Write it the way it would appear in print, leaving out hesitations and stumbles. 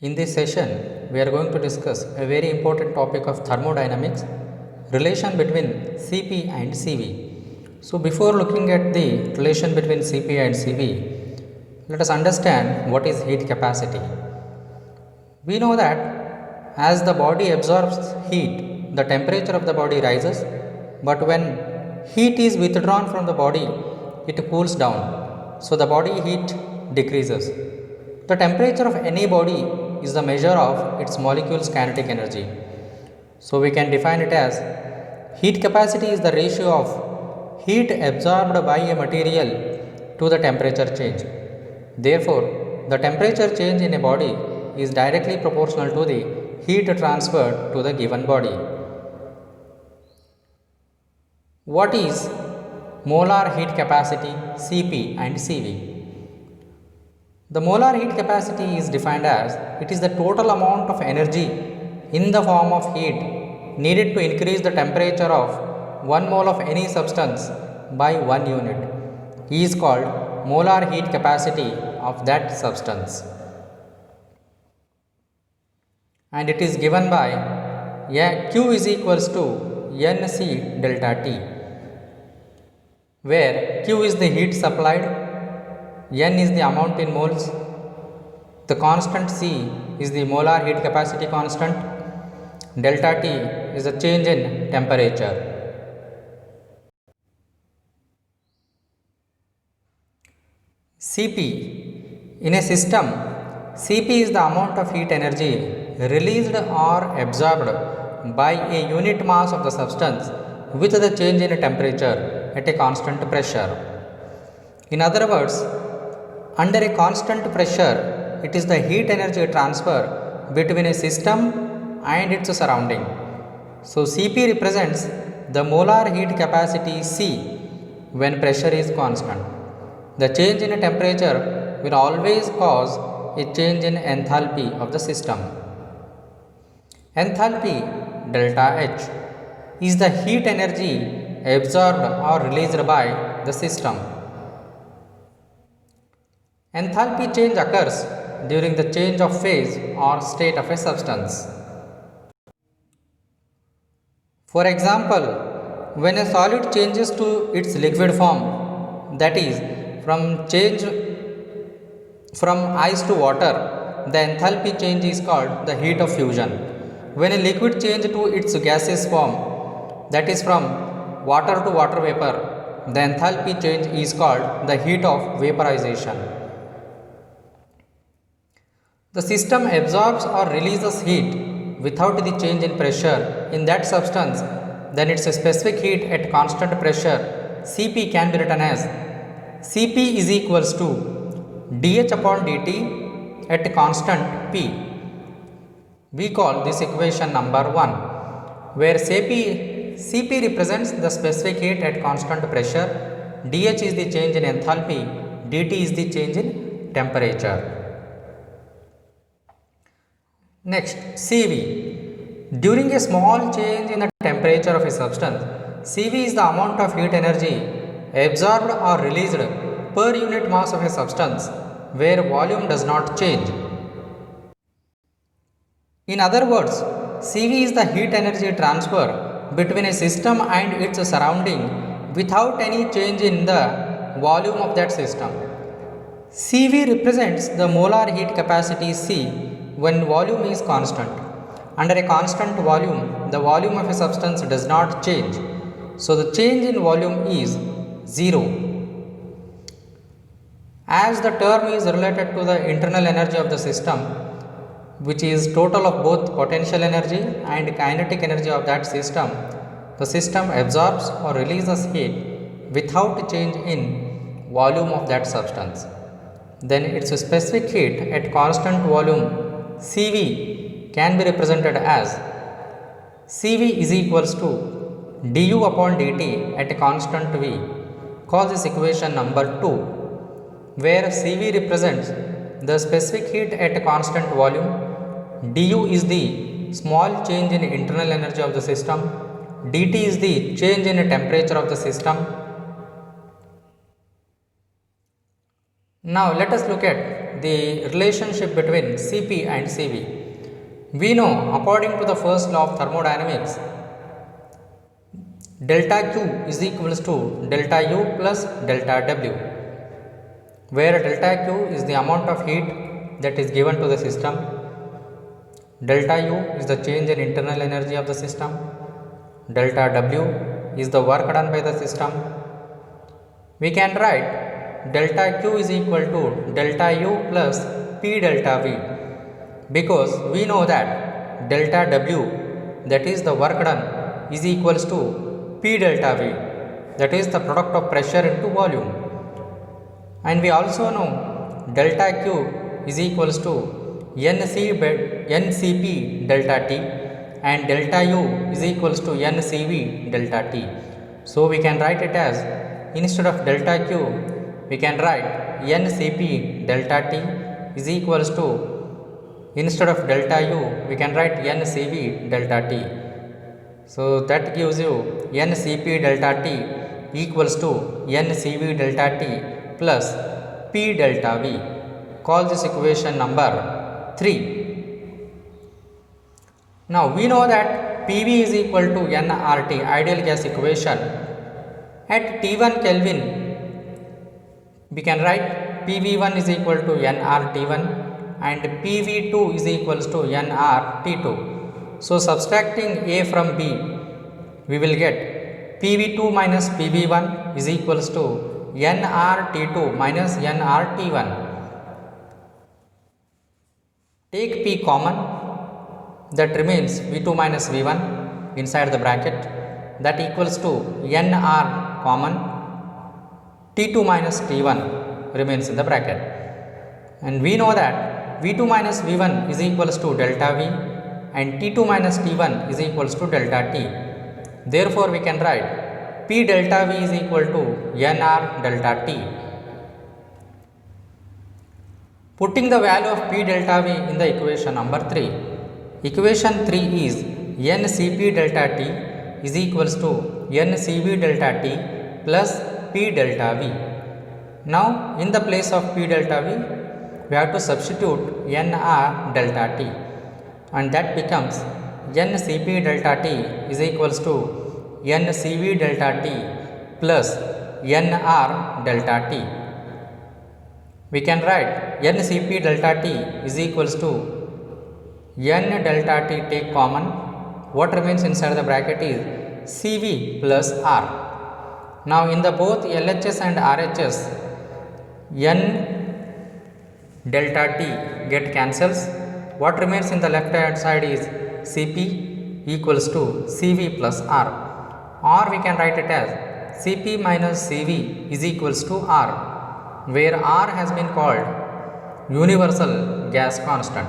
In this session, we are going to discuss a very important topic of thermodynamics, relation between Cp and Cv. So, before looking at the relation between Cp and Cv, let us understand what is heat capacity. We know that as the body absorbs heat, the temperature of the body rises, but when heat is withdrawn from the body, it cools down. So, the body heat decreases. The temperature of any body is the measure of its molecule's kinetic energy. So, we can define it as heat capacity is the ratio of heat absorbed by a material to the temperature change. Therefore, the temperature change in a body is directly proportional to the heat transferred to the given body. What is molar heat capacity Cp and Cv? The molar heat capacity is defined as it is the total amount of energy in the form of heat needed to increase the temperature of 1 mole of any substance by 1 unit is called molar heat capacity of that substance, and it is given by Q is equals to Nc delta T, where Q is the heat supplied, N is the amount in moles, the constant C is the molar heat capacity constant, delta T is the change in temperature. Cp. In a system, Cp is the amount of heat energy released or absorbed by a unit mass of the substance with the change in temperature at a constant pressure. In other words, under a constant pressure, it is the heat energy transfer between a system and its surrounding. So, Cp represents the molar heat capacity C when pressure is constant. The change in temperature will always cause a change in enthalpy of the system. Enthalpy delta H is the heat energy absorbed or released by the system. Enthalpy change occurs during the change of phase or state of a substance. For example, when a solid changes to its liquid form, that is, change from ice to water, the enthalpy change is called the heat of fusion. When a liquid changes to its gaseous form, that is from water to water vapor, the enthalpy change is called the heat of vaporization. The system absorbs or releases heat without the change in pressure in that substance, then its specific heat at constant pressure Cp can be written as Cp is equals to dH upon dt at constant P. We call this equation number 1, where Cp represents the specific heat at constant pressure, dH is the change in enthalpy, dt is the change in temperature. Next, Cv. During a small change in the temperature of a substance, Cv is the amount of heat energy absorbed or released per unit mass of a substance where volume does not change. In other words, Cv is the heat energy transfer between a system and its surrounding without any change in the volume of that system. Cv represents the molar heat capacity C when volume is constant. Under a constant volume, the volume of a substance does not change. So, the change in volume is 0. As the term is related to the internal energy of the system, which is total of both potential energy and kinetic energy of that system, the system absorbs or releases heat without change in volume of that substance. Then its specific heat at constant volume Cv can be represented as Cv is equals to du upon dt at a constant V. Call this equation number 2, where Cv represents the specific heat at a constant volume, du is the small change in internal energy of the system, dt is the change in temperature of the system. Now let us look at the relationship between Cp and Cv. We know according to the first law of thermodynamics, delta Q is equals to delta U plus delta W, where delta Q is the amount of heat that is given to the system, delta U is the change in internal energy of the system, delta W is the work done by the system. We can write delta Q is equal to delta U plus P delta V, because we know that delta W, that is the work done, is equals to P delta V, that is the product of pressure into volume. And we also know delta Q is equals to NCP delta T, and delta U is equals to NCV delta T. So we can write it as, instead of delta Q, we can write NCP delta T is equals to, instead of delta U, we can write NCV delta T. So that gives you NCP delta T equals to NCV delta T plus P delta V. Call this equation number 3. Now we know that PV is equal to nRT, ideal gas equation. At T1 Kelvin, we can write PV1 is equal to nRT1 and PV2 is equals to nRT2. So subtracting A from B, we will get PV2 minus PV1 is equals to nRT2 minus nRT1. Take P common, that remains V2 minus V1 inside the bracket, that equals to nR common, T2 minus T1 remains in the bracket. And we know that V2 minus V1 is equals to delta V and T2 minus T1 is equals to delta T. Therefore, we can write P delta V is equal to nR delta T. Putting the value of P delta V in the equation number 3. Equation 3 is NCP delta T is equals to NCV delta T plus P delta V. Now, in the place of P delta V, we have to substitute nR delta T, and that becomes NCP delta T is equals to NCV delta T plus nR delta T. We can write NCP delta T is equals to N delta T, take common, what remains inside the bracket is Cv plus R. Now in the both LHS and RHS, N delta T get cancels, what remains in the left hand side is Cp equals to Cv plus R, or we can write it as Cp minus Cv is equals to R, where R has been called universal gas constant.